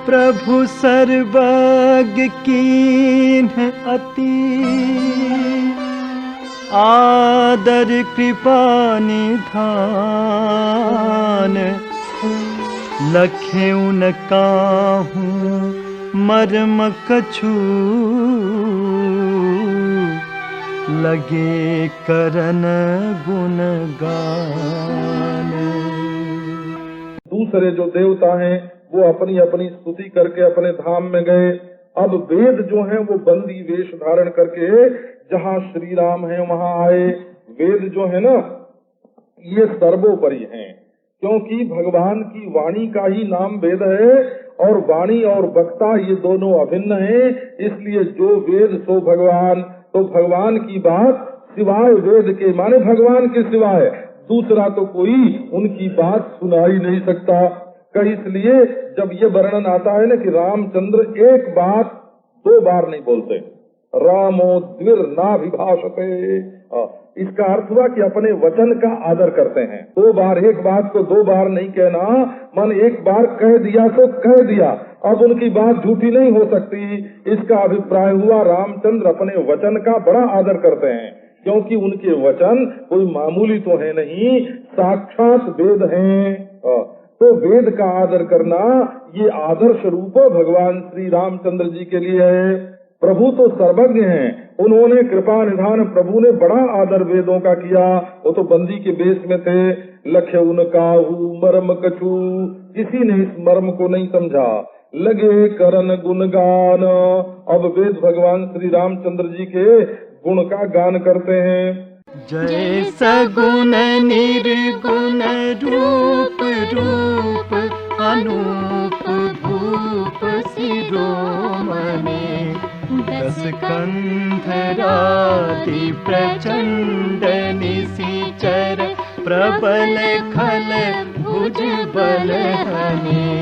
प्रभु सर्वज्ञ कीन्ह अति, आदर कृपा निधान। लखेउ न काहूँ मर्म कछु, लगे करन गुणगान। दूसरे जो देवता हैं वो अपनी अपनी स्तुति करके अपने धाम में गए। अब वेद जो हैं वो बंदी वेश धारण करके जहाँ श्री राम है वहाँ आए। वेद जो है ना ये सर्वोपरि हैं, क्योंकि भगवान की वाणी का ही नाम वेद है, और वाणी और वक्ता ये दोनों अभिन्न हैं। इसलिए जो वेद सो भगवान, तो भगवान की बात सिवाय वेद के माने भगवान के सिवाय दूसरा तो कोई उनकी बात सुना ही नहीं सकता। इसलिए जब ये वर्णन आता है ना कि रामचंद्र एक बात दो बार नहीं बोलते, रामो द्विर नाभिभाषते, इसका अर्थ हुआ कि अपने वचन का आदर करते हैं। दो बार एक बात को दो बार नहीं कहना, मन एक बार कह दिया तो कह दिया, अब उनकी बात झूठी नहीं हो सकती। इसका अभिप्राय हुआ रामचंद्र अपने वचन का बड़ा आदर करते हैं, क्योंकि उनके वचन कोई मामूली तो है नहीं, साक्षात वेद हैं। तो वेद का आदर करना ये आदर्श रूप भगवान श्री रामचंद्र जी के लिए है। प्रभु तो सर्वज्ञ हैं, उन्होंने कृपा निधान, प्रभु ने बड़ा आदर वेदों का किया। वो तो बंदी के वेश में थे। लखे उनका मर्म कछु, किसी ने इस मर्म को नहीं समझा। लगे करन गुणगान, अब वेद भगवान श्री रामचंद्र जी के गुण का गान करते हैं। जय सगुण निर्गुण रूप रूप अनूप भूप शिरोमणि, दस कंधरादि प्रचंड निशिचर, प्रबल खल भुज बल हनि।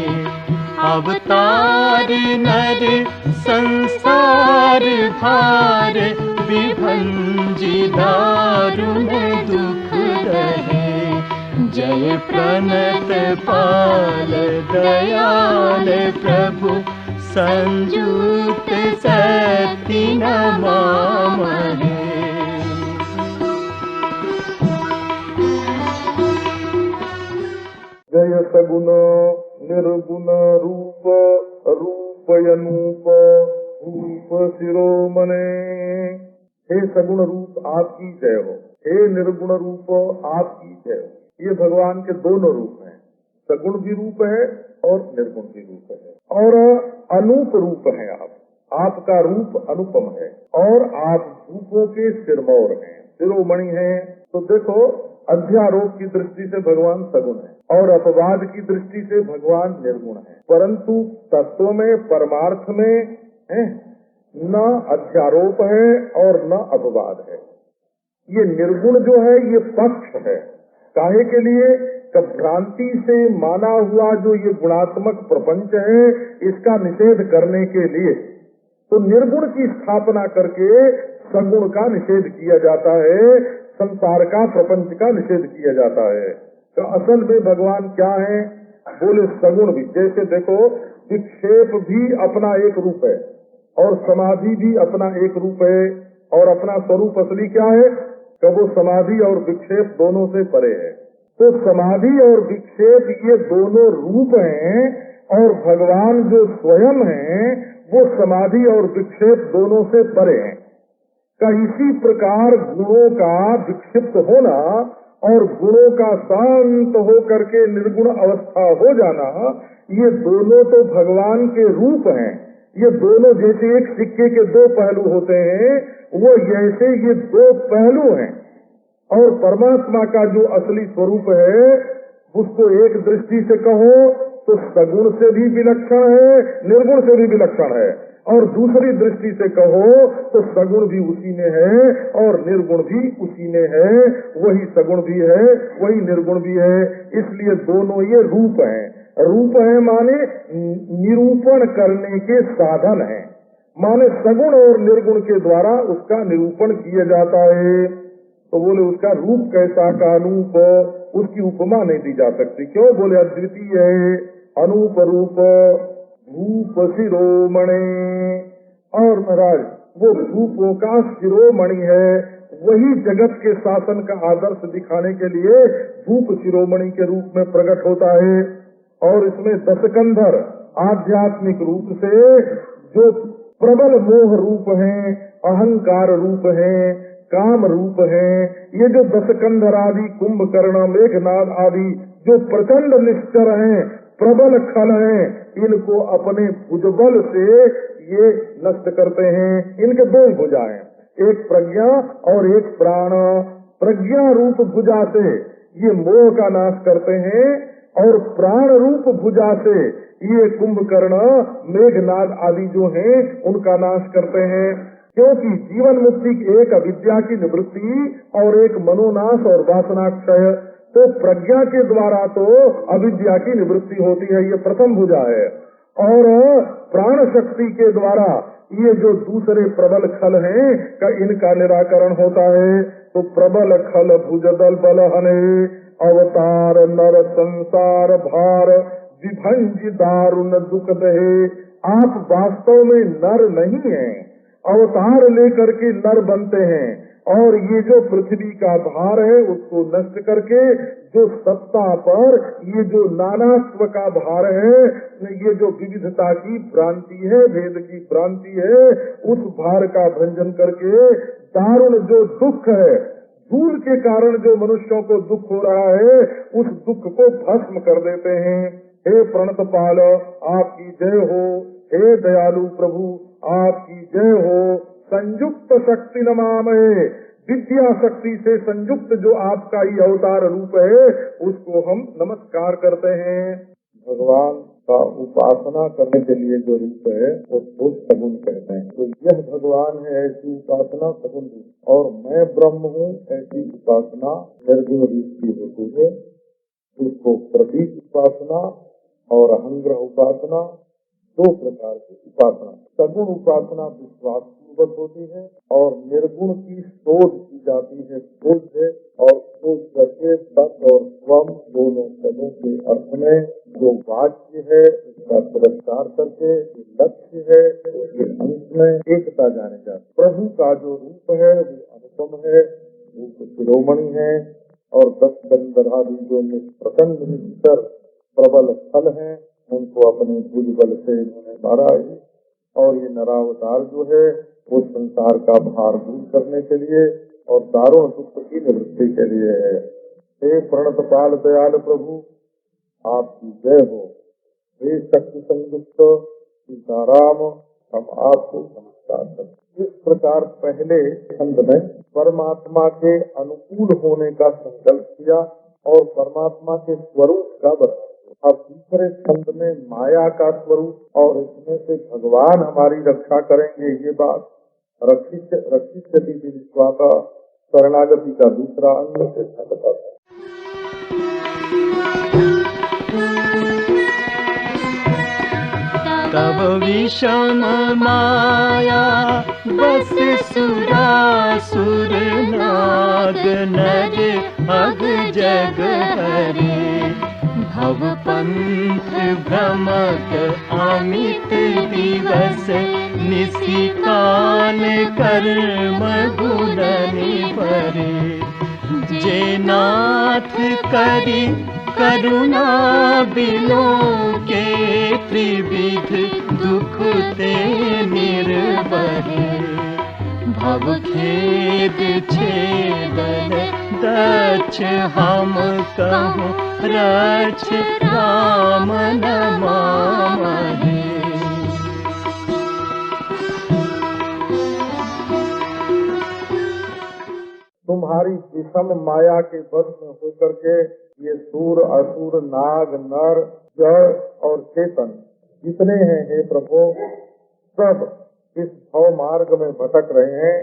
अवतार नर संसार भार, विभंजी दारुण दुख रहे। जय प्रणत पाल दयाल प्रभु, संयुक्त सती नमामहे। जय सगुण निर्गुण रूप रूपयनूप रूप शिरोमणे। हे सगुण रूप आपकी जय हो, हे निर्गुण रूप आपकी जय हो। ये भगवान के दोनों रूप हैं, सगुण भी रूप है और निर्गुण भी रूप है, और अनूप रूप है आप। आपका रूप अनुपम है और आप रूपों के सिरमौर हैं, शिरोमणि हैं। तो देखो, अध्यारोप की दृष्टि से भगवान सगुण है और अपवाद की दृष्टि से भगवान निर्गुण है, परंतु तत्व में परमार्थ में है न अध्यारोप है और न अपवाद है। ये निर्गुण जो है ये पक्ष है। काहे के लिए? कब भ्रांति से माना हुआ जो ये गुणात्मक प्रपंच है इसका निषेध करने के लिए तो निर्गुण की स्थापना करके सगुण का निषेध किया जाता है, संसार का प्रपंच का निषेध किया जाता है। तो असल में भगवान क्या है? बोले सगुण भी। जैसे देखो, विक्षेप भी अपना एक रूप है और समाधि भी अपना एक रूप है, और अपना स्वरूप असली क्या है? कि वो समाधि और विक्षेप दोनों से परे है। तो समाधि और विक्षेप ये दोनों रूप हैं, और भगवान जो स्वयं हैं वो समाधि और विक्षेप दोनों से परे हैं। का इसी प्रकार गुणों का विक्षिप्त होना और गुणों का शांत हो करके निर्गुण अवस्था हो जाना, ये दोनों तो भगवान के रूप हैं। ये दोनों जैसे एक सिक्के के दो पहलू होते हैं, वो जैसे ये दो पहलू हैं। और परमात्मा का जो असली स्वरूप है उसको एक दृष्टि से कहो तो सगुण से भी विलक्षण है, निर्गुण से भी विलक्षण है, और दूसरी दृष्टि से कहो तो सगुण भी उसी में है और निर्गुण भी उसी में है। वही सगुण भी है, वही निर्गुण भी है। इसलिए दोनों ये रूप हैं। रूप है माने निरूपण करने के साधन है, माने सगुण और निर्गुण के द्वारा उसका निरूपण किया जाता है। तो बोले उसका रूप कैसा का अनूप, उसकी उपमा नहीं दी जा सकती। क्यों? बोले अद्वितीय है, अनूप रूप, रूप धूप शिरोमणि। और महाराज वो धूपों का शिरोमणि है, वही जगत के शासन का आदर्श दिखाने के लिए धूप शिरोमणि के रूप में प्रकट होता है। और इसमें दशकंधर आध्यात्मिक रूप से जो प्रबल मोह रूप हैं, अहंकार रूप हैं, काम रूप हैं, ये जो दशकंधर आदि, कुंभकर्ण, मेघनाद आदि जो प्रचंड निश्चर हैं, प्रबल खल हैं, इनको अपने भुजबल से ये नष्ट करते हैं। इनके दो भुजा हैं, एक प्रज्ञा और एक प्राण। प्रज्ञा रूप भुजा से ये मोह का नाश करते हैं और प्राण रूप भुजा से ये कुंभकर्ण, मेघनाद आदि जो हैं उनका नाश करते हैं। क्योंकि जीवन मुक्ति एक अविद्या की निवृत्ति और एक मनोनाश और वासनाक्षय। तो प्रज्ञा के द्वारा तो अविद्या की निवृत्ति होती है, ये प्रथम भुजा है। और प्राण शक्ति के द्वारा ये जो दूसरे प्रबल खल हैं का इनका निराकरण होता है। तो प्रबल खल भुजदल बल हने, अवतार नर संसार भार, विभंज दारुण दुख दहे। आप वास्तव में नर नहीं हैं, अवतार लेकर के नर बनते हैं और ये जो पृथ्वी का भार है उसको नष्ट करके जो सत्ता पर ये जो नानात्व का भार है, ये जो विविधता की भ्रांति है, भेद की भ्रांति है, उस भार का भंजन करके दारुण जो दुख है, धूल के कारण जो मनुष्यों को दुख हो रहा है, उस दुख को भस्म कर देते हैं। हे प्रणत पाल, आपकी जय हो। हे दयालु प्रभु, आपकी जय हो। संयुक्त शक्ति नमामहे, विद्या शक्ति से संयुक्त जो आपका ही अवतार रूप है उसको हम नमस्कार करते हैं। भगवान का उपासना करने के लिए जो रूप है उसको सगुण कहते हैं। तो यह भगवान है ऐसी उपासना सगुण रूप, और मैं ब्रह्म हूँ ऐसी उपासना निर्गुण रूप की होती है। इसको प्रतीक उपासना और अहंग्रह उपासना, दो प्रकार की उपासना। सगुण उपासना विश्वास पूर्वक होती है और निर्गुण की शोध की जाती है। शोध है और शोध करके तत् और स्वम दोनों पदों के अर्थ में जो वाक्य है उसका पुरस्कार करके लक्ष्य है उसके अंश में एकता जाने जाती। प्रभु का जो रूप है वो अनुपम है, रूप शिरोमणि है और 10 गंधर्वादि जो प्रचंड निश्चर प्रबल फल है उनको अपने भुज बल से इन्होंने मारा है। और ये नरावतार जो है वो संसार का भार दूर करने के लिए और दारुण दुख की निवृत्ति के लिए है। हे प्रणत पाल दयाल प्रभु, आपकी जय हो। हे शक्ति संयुक्त सीताराम, हम आपको नमस्कार करते। इस प्रकार पहले खंड में परमात्मा के अनुकूल होने का संकल्प किया और परमात्मा के स्वरूप का वर्णन। अब दूसरे खंड में माया का स्वरूप और इसमें से भगवान हमारी रक्षा करेंगे ये बात, रक्षित विश्वास शरणागति का दूसरा अंग से बताता है। तब विषम माया बस सुरासुर नाग नर अग जग हरे, भव पंथ भ्रमक अमित दिवस, निशिकाल कर्म गुणनि भरे। जे नाथ करि करुणा बिलो के, त्रिविध दुख ते निर्भरे। भव खेद छेदन दक्ष हम कहूँ, रक्ष राम नमामहे। तुम्हारी विषम माया के वश में होकर के ये सूर, असुर, नाग, नर, जड़ और चेतन जितने हैं हे प्रभु, सब इस भव मार्ग में भटक रहे हैं।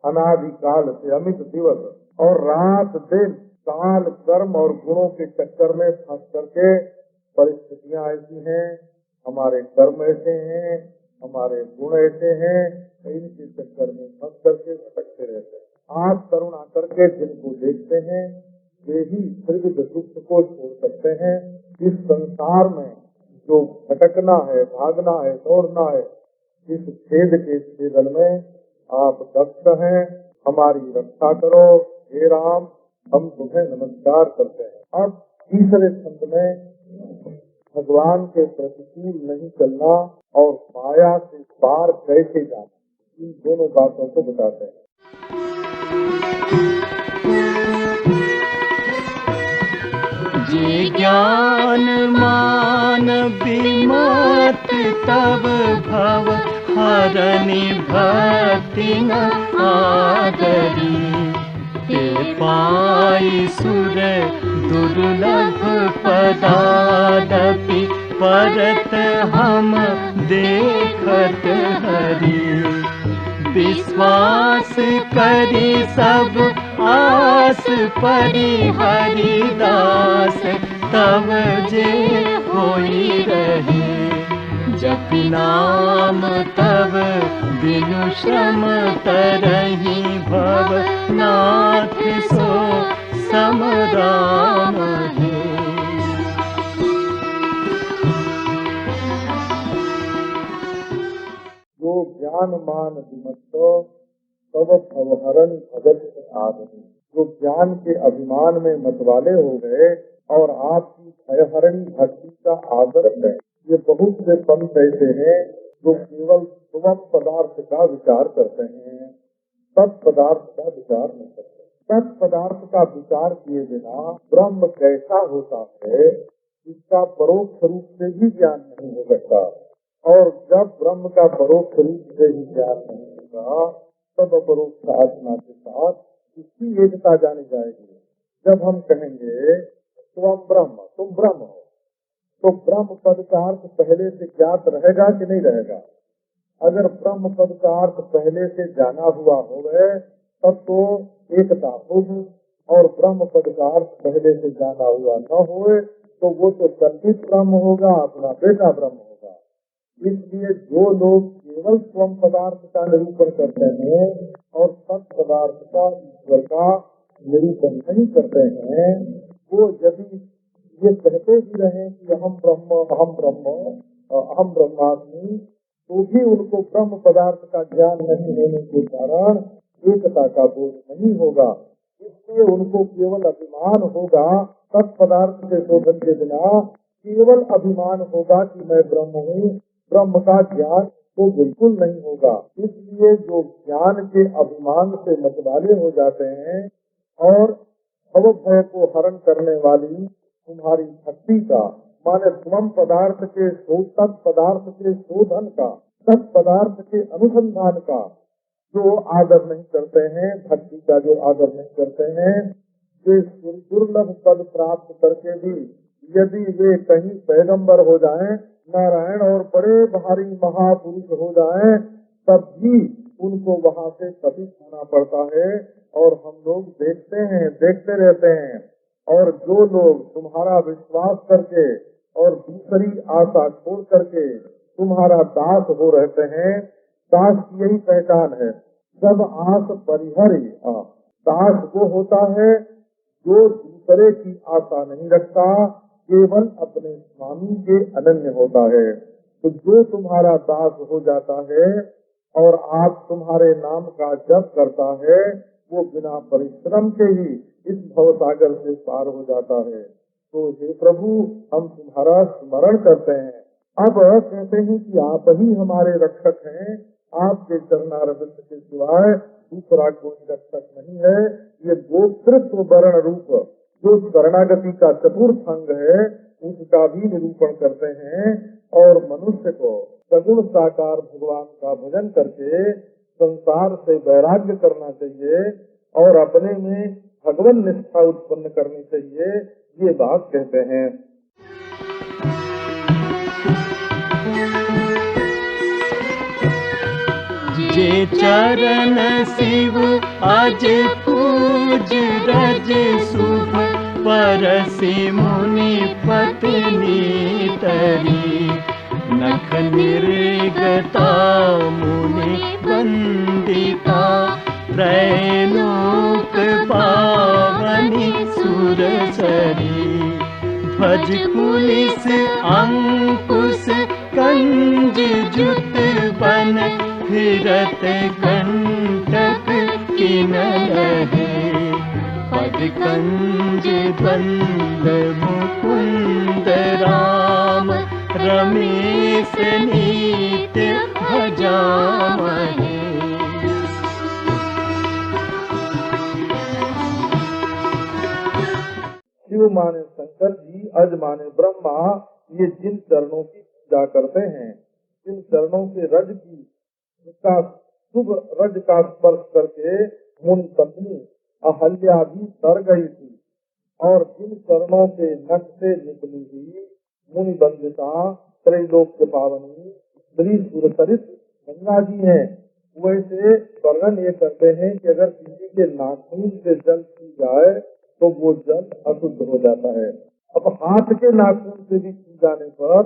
अनादिकाल से अमित दिवस और रात दिन काल कर्म और गुणों के चक्कर में फंस करके परिस्थितियां ऐसी हैं, हमारे कर्म ऐसे हैं, हमारे गुण ऐसे हैं, इनके चक्कर में फंस करके भटकते रहते हैं। आप करुणा करके जिनको देखते हैं वे ही त्रिविध दुख को छोड़ सकते हैं। इस संसार में जो भटकना है, भागना है, दौड़ना है, इस खेद के छेदन में आप दक्ष हैं, हमारी रक्षा करो हे राम, हम तुम्हें नमस्कार करते हैं। अब तीसरे छंद में भगवान के प्रतिकूल नहीं चलना और माया से पार कैसे जाना, इन दोनों बातों को बताते हैं। जे ज्ञान मान विमत तब भव हरनि भक्ति न आदरी, ते पाई सुर दुर्लभ पदादपि परत हम देखत हरि, विश्वास करी सब आस परिहरिदास, तब जे होई रहे जपि नाम, तब बिनु श्रम तरहि भव नाथ सो सम राम है। जो ज्ञान मान विमत्त तब भवहरण भगत आदमी, जो ज्ञान के अभिमान में मतवाले हो गए और आपकी भयहरणी भक्ति का आदर है। ये बहुत से पंथ ऐसे हैं जो केवल स्वम पदार्थ का विचार करते हैं, तत्पदार्थ का विचार नहीं करते। तत्पदार्थ का विचार किए बिना ब्रह्म कैसा होता है इसका परोक्ष रूप से भी ज्ञान नहीं हो सकता, और जब ब्रह्म का परोक्ष रूप से ही ज्ञान नहीं होगा तब अपरोक्ष आत्मा के साथ इसकी एकता जानी जाएगी। जब हम कहेंगे तुम ब्रह्म, तुम ब्रह्म हो, तो ब्रह्म पद का अर्थ पहले से ज्ञात रहेगा कि नहीं रहेगा? अगर ब्रह्म पद का अर्थ पहले से जाना हुआ हो गए तब तो एकता होगी, और ब्रह्म पद का अर्थ पहले से जाना हुआ न होए तो वो तो कल्पित ब्रह्म होगा, अपना बेटा ब्रह्म होगा। इसलिए जो लोग केवल स्वम पदार्थ का निरूपण करते हैं और तत्पदार्थ का ईश्वर का निरूपण नहीं करते हैं, वो यदि ये कहते भी रहे कि अहम ब्रह्म अहम ब्रह्म अहम ब्रह्मास्मि, तो भी उनको ब्रह्म पदार्थ का ज्ञान नहीं होने के कारण एकता का बोध नहीं होगा। इसलिए उनको केवल अभिमान होगा, तत्पदार्थ के शोधन के बिना केवल अभिमान होगा कि मैं ब्रह्म हूँ, ब्रह्म का ज्ञान तो बिल्कुल नहीं होगा। इसलिए जो ज्ञान के अभिमान से मतवाले हो जाते हैं और भव भय को हरण करने वाली तुम्हारी भक्ति का, माने स्वम पदार्थ के तत्पदार्थ के शोधन का, तत्पदार्थ के अनुसंधान का जो आदर नहीं करते हैं, भक्ति का जो आदर नहीं करते हैं, वे दुर्लभ पद प्राप्त करके भी यदि वे कहीं पैगंबर हो जाएं, नारायण और बड़े भारी महापुरुष हो जाएं, तब भी उनको वहाँ से पतित होना पड़ता है। और हम लोग देखते हैं, देखते रहते हैं, और जो लोग तुम्हारा विश्वास करके और दूसरी आशा छोड़ करके तुम्हारा दास हो रहते हैं, दास की यही पहचान है। सब आस परिहरी, दास वो होता है जो दूसरे की आशा नहीं रखता, केवल अपने स्वामी के अनन्य होता है। तो जो तुम्हारा दास हो जाता है और आप तुम्हारे नाम का जप करता है, वो बिना परिश्रम के ही इस भवसागर से पार हो जाता है। तो हे प्रभु, हम तुम्हारा स्मरण करते हैं। अब कहते हैं कि आप ही हमारे रक्षक हैं, आपके चरणारविंद के सिवाय दूसरा कोई रक्षक नहीं है। ये गोत्रत्व वर्ण रूप जो शरणागति का चतुर्थ अंग है, उसका भी निरूपण करते हैं। और मनुष्य को सगुण साकार भगवान का भजन करके संसार से वैराग्य करना चाहिए और अपने में भगवान निष्ठा उत्पन्न करनी चाहिए, ये बात कहते हैं। जे चरण शिव आज पूज रज शुभ, परसि मुनि पत्नी तरी, नख निर्गता मुनि वंदिता, त्रैलोक पावनी सुरसरी, ध्वज कुलिस अंकुश कंज जुत बन फिरत कंटक किनलहे पद कंज द्वंद मुकुंद राम रमेश नित्य भजामहे। शिव माने शंकर जी, अज माने ब्रह्मा, ये जिन चरणों की पूजा करते हैं, जिन चरणों के रज की का शुभ रज का स्पर्श करके मुनि पत्नी अहल्या भी तर गई थी, और जिन चरणों के नख से निकली हुई मुनि बंदिता त्रैलोक्य पावनी श्री सुरसरित गंगा जी है। वैसे वर्णन ये करते हैं कि अगर किसी के नाखून से जल पी जाए तो वो जल अशुद्ध हो जाता है। अब हाथ के नाखून से भी पी जाने पर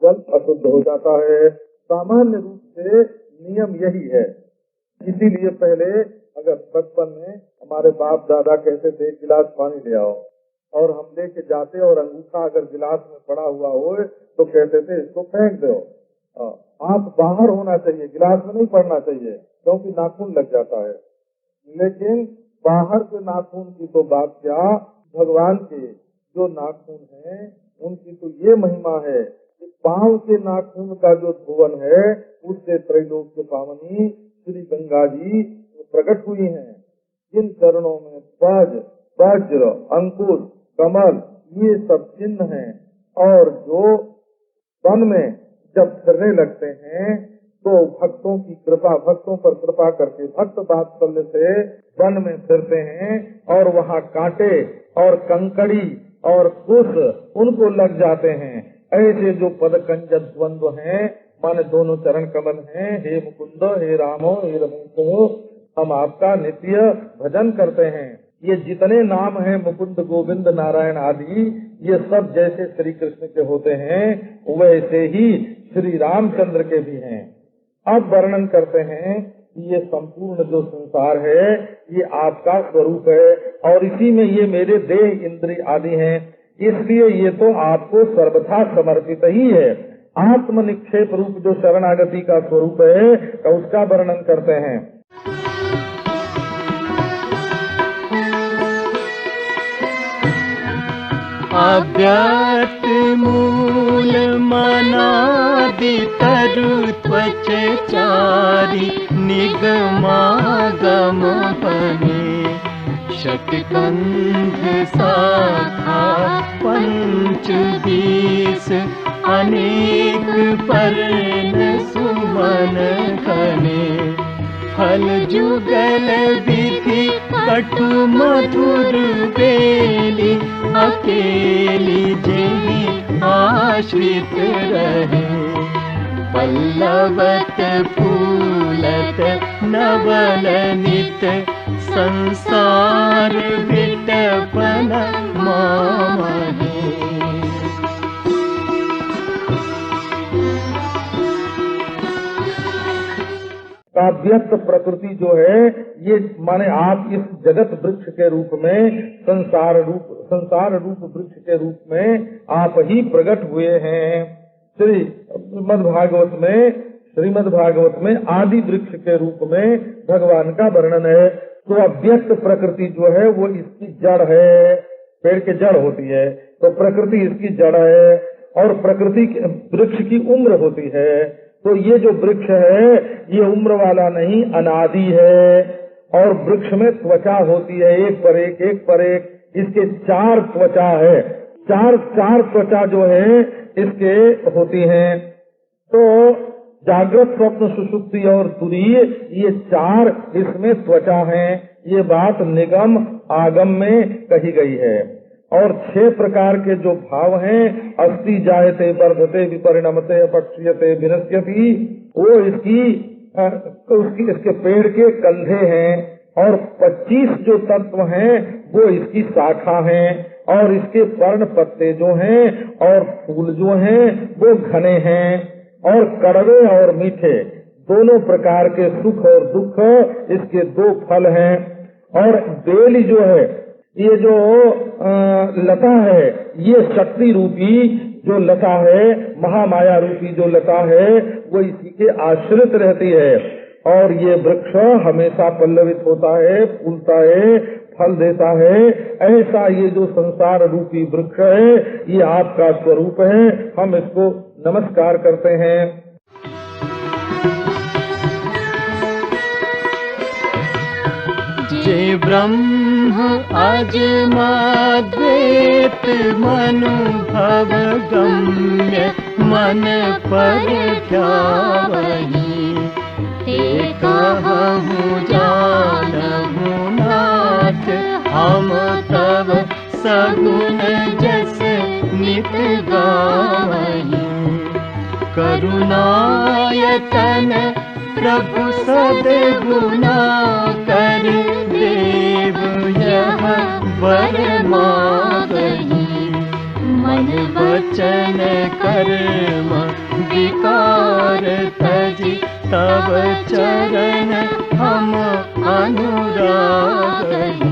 जल अशुद्ध हो जाता है। सामान्य रूप से नियम यही है। इसीलिए पहले अगर बचपन में हमारे बाप दादा कहते थे गिलास पानी ले आओ, और हम लेके जाते और अंगूठा अगर गिलास में पड़ा हुआ हो तो कहते थे इसको फेंक दो। हाथ बाहर होना चाहिए, गिलास में नहीं पड़ना चाहिए, क्योंकि नाखून लग जाता है। लेकिन बाहर के नाखून की तो बात क्या, भगवान के जो नाखून हैं उनकी तो ये महिमा है कि पांव के नाखून का जो धोवन है उससे त्रैलोक्य पावनी श्री गंगा जी प्रकट हुई हैं। जिन चरणों में पद, वज्र, अंकुश, कमल ये सब चिन्ह हैं, और जो वन में जब फिरने लगते हैं तो भक्तों की कृपा, भक्तों पर कृपा करके भक्त वात्सल्य से वन में फिरते हैं, और वहाँ कांटे और कंकड़ी और कुश उनको लग जाते हैं। ऐसे जो पदकंज द्वंद्व हैं, माने दोनों चरण कमल हैं, हे मुकुंद, हे रामो, हे रमेशो, हम आपका नित्य भजन करते हैं। ये जितने नाम हैं मुकुंद, गोविंद, नारायण आदि, ये सब जैसे श्री कृष्ण के होते हैं वैसे ही श्री रामचंद्र के भी हैं। अब वर्णन करते हैं कि ये संपूर्ण जो संसार है ये आपका स्वरूप है, और इसी में ये मेरे देह, इंद्रिय आदि हैं, इसलिए ये तो आपको सर्वथा समर्पित ही है। आत्म निक्षेप रूप जो शरणागति का स्वरूप है तो उसका वर्णन करते हैं। अव्यक्त मूल मनादि तरु त्वच चारि निगमागम बने षट्कंध शाखा पंच बीस अनेक पर्ण सुमन घने फल जुगल विधि कटु मधुर बेली अकेली जेहि आश्रित रहे पल्लवत फूलत नवल नित संसार विटपन मामहे। व्यक्त प्रकृति जो है ये माने आप इस जगत वृक्ष के रूप में संसार रूप वृक्ष के रूप में आप ही प्रकट हुए हैं। श्रीमद् भागवत में आदि वृक्ष के रूप में भगवान का वर्णन है। तो अव्यक्त प्रकृति जो है वो इसकी जड़ है, पेड़ की जड़ होती है, तो प्रकृति इसकी जड़ है, और प्रकृति वृक्ष की उम्र होती है। तो ये जो वृक्ष है ये उम्र वाला नहीं, अनादि है, और वृक्ष में त्वचा होती है, एक पर एक, इसके 4 त्वचा है, चार त्वचा जो है इसके होती हैं। तो जागृत, स्वप्न, सुषुप्ति और तुरीय ये 4 इसमें त्वचा हैं। ये बात निगम आगम में कही गई है। और 6 प्रकार के जो भाव हैं, अस्ति जायते वर्धते विपरिणमते अपक्षीयते विनश्यति, वो इसके पेड़ के कंधे हैं, और 25 जो तत्व हैं वो इसकी शाखा हैं, और इसके पर्ण पत्ते जो हैं और फूल जो हैं वो घने हैं, और कड़वे और मीठे दोनों प्रकार के सुख और दुख इसके 2 फल हैं। और बेली जो है ये जो लता है, ये शक्ति रूपी जो लता है, महामाया रूपी जो लता है, वो इसी के आश्रित रहती है। और ये वृक्ष हमेशा पल्लवित होता है, फूलता है, फल देता है। ऐसा ये जो संसार रूपी वृक्ष है, ये आपका स्वरूप है। हम इसको नमस्कार करते हैं। जे ब्रह्म अजमाद्वैत मनुभव गम्य मन पर ध्यावहि ते कहूँ जानहु नाथ हम तब सगुण जस नित गावहि करुणायतन प्रभु सद्गुणा कर देव यह वर मागहि मन वचन कर्म विकार तजी तब चरण हम अनुरागहि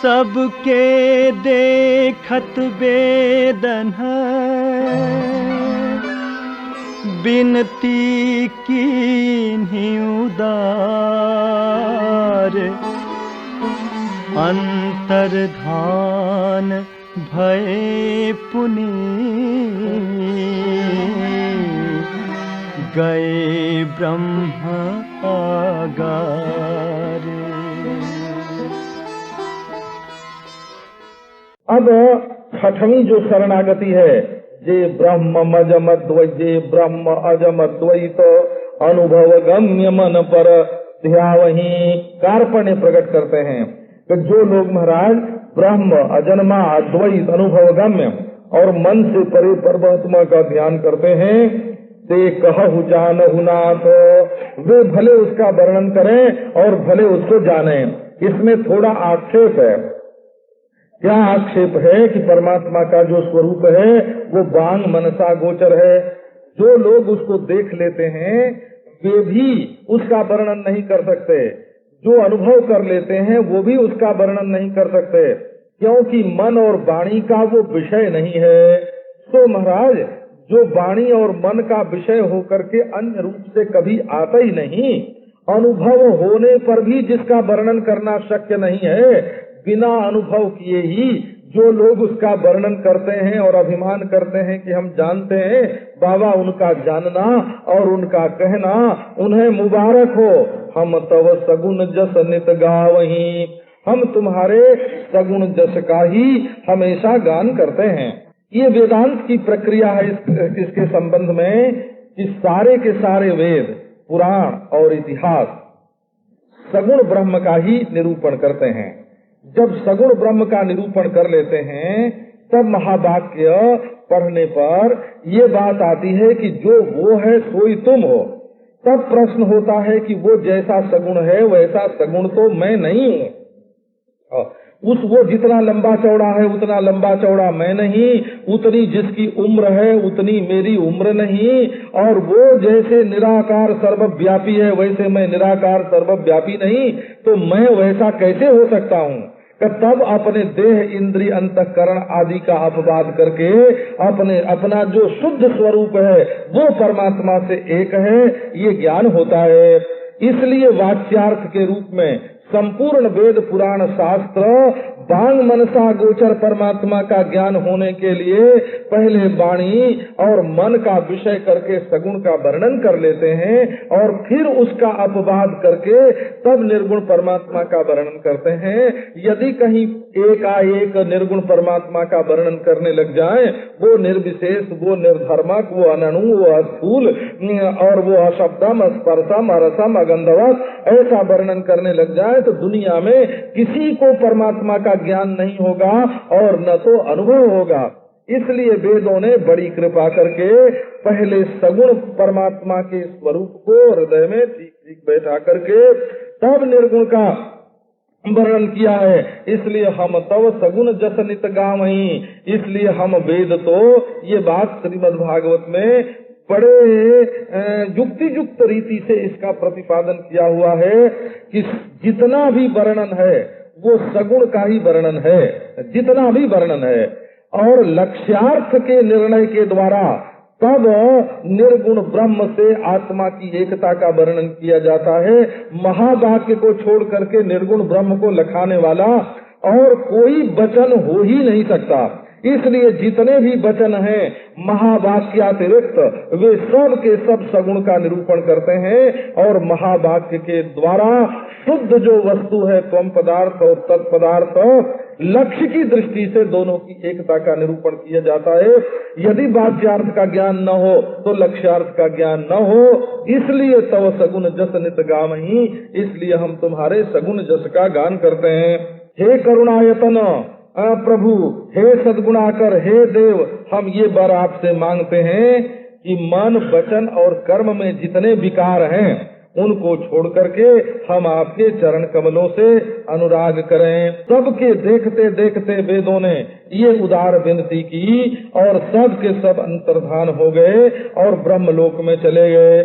सबके देखत बेदन बिनती कीन्ही उदार अंतर्धान भय पुनि गए ब्रह्म आगार। अब छठवीं जो शरणागति है, जे ब्रह्म अजमद्वैत, जे ब्रह्म अजमद्वैत अनुभव गम्य मन पर ध्यावहि, कार्पण्य प्रकट करते हैं कि जो लोग महाराज ब्रह्म अजन्मा अद्वैत अनुभव गम्य और मन से परे परमात्मा का ध्यान करते हैं, ते कहु जानहु नाथ, वे भले उसका वर्णन करें और भले उसको जाने। इसमें थोड़ा आक्षेप है। क्या आक्षेप है कि परमात्मा का जो स्वरूप है वो बांग मनसा गोचर है। जो लोग उसको देख लेते हैं वे भी उसका वर्णन नहीं कर सकते, जो अनुभव कर लेते हैं वो भी उसका वर्णन नहीं कर सकते, क्योंकि मन और वाणी का वो विषय नहीं है। तो महाराज जो वाणी और मन का विषय होकर के अन्य रूप से कभी आता ही नहीं, अनुभव होने पर भी जिसका वर्णन करना शक्य नहीं है, बिना अनुभव किए ही जो लोग उसका वर्णन करते हैं और अभिमान करते हैं कि हम जानते हैं, बाबा उनका जानना और उनका कहना उन्हें मुबारक हो। हम तव सगुण जस नित गावहीं, हम तुम्हारे सगुण जस का ही हमेशा गान करते हैं। ये वेदांत की प्रक्रिया है इसके संबंध में कि सारे के सारे वेद, पुराण और इतिहास सगुण ब्रह्म का ही निरूपण करते हैं। जब सगुण ब्रह्म का निरूपण कर लेते हैं तब महावाक्य पढ़ने पर ये बात आती है कि जो वो है सोई तुम हो। तब प्रश्न होता है कि वो जैसा सगुण है वैसा सगुण तो मैं नहीं हूँ। वो जितना लंबा चौड़ा है उतना लंबा चौड़ा मैं नहीं, उतनी जिसकी उम्र है उतनी मेरी उम्र नहीं, और वो जैसे निराकार सर्वव्यापी है वैसे मैं निराकार सर्वव्यापी नहीं, तो मैं वैसा कैसे हो सकता हूँ। तब अपने देह इंद्रिय अंतःकरण आदि का अपवाद करके अपना जो शुद्ध स्वरूप है वो परमात्मा से एक है, ये ज्ञान होता है। इसलिए वाच्यार्थ के रूप में संपूर्ण वेद पुराण शास्त्र बांग मनसा गोचर परमात्मा का ज्ञान होने के लिए पहले वाणी और मन का विषय करके सगुण का वर्णन कर लेते हैं और फिर उसका अपवाद करके तब निर्गुण परमात्मा का वर्णन करते हैं। यदि कहीं एकाएक निर्गुण परमात्मा का वर्णन करने लग जाए, वो निर्विशेष, वो निर्धर्मक, वो अनणु, वो अस्थूल और वो अशब्दम, स्पर्शम, अरसम, अगंधवत ऐसा वर्णन करने लग जाए तो दुनिया में किसी को परमात्मा का ज्ञान नहीं होगा और न तो अनुभव होगा। इसलिए वेदों ने बड़ी कृपा करके पहले सगुण परमात्मा के स्वरूप को हृदय में ठीक ठीक बैठा करके तब निर्गुण का वर्णन किया है। इसलिए हम तव सगुण जस नित गावहीं, इसलिए हम वेद तो ये बात श्रीमद् भागवत में बड़े युक्ति युक्त रीति से इसका प्रतिपादन किया हुआ है कि जितना भी वर्णन है वो सगुण का ही वर्णन है, जितना भी वर्णन है। और लक्ष्यार्थ के निर्णय के द्वारा तब निर्गुण ब्रह्म से आत्मा की एकता का वर्णन किया जाता है। महावाक्य को छोड़ करके निर्गुण ब्रह्म को लखाने वाला और कोई वचन हो ही नहीं सकता। इसलिए जितने भी वचन हैं महावाक्यातिरिक्त वे सब के सब सगुण का निरूपण करते हैं और महावाक्य के द्वारा शुद्ध जो वस्तु है त्वम पदार्थ और तत्पदार्थ लक्ष्य की दृष्टि से दोनों की एकता का निरूपण किया जाता है। यदि वाच्यार्थ का ज्ञान न हो तो लक्ष्यार्थ का ज्ञान न हो, इसलिए तव सगुण जस नित गावहीं, इसलिए हम तुम्हारे सगुण जस का गान करते हैं। हे करुणायतन प्रभु, हे सद्गुणाकर, हे देव, हम ये वर आपसे मांगते हैं कि मन वचन और कर्म में जितने विकार हैं उनको छोड़ करके हम आपके चरण कमलों से अनुराग करें। सबके देखते देखते वेदों ने ये उदार विनती की और सब के सब अंतर्धान हो गए और ब्रह्मलोक में चले गए।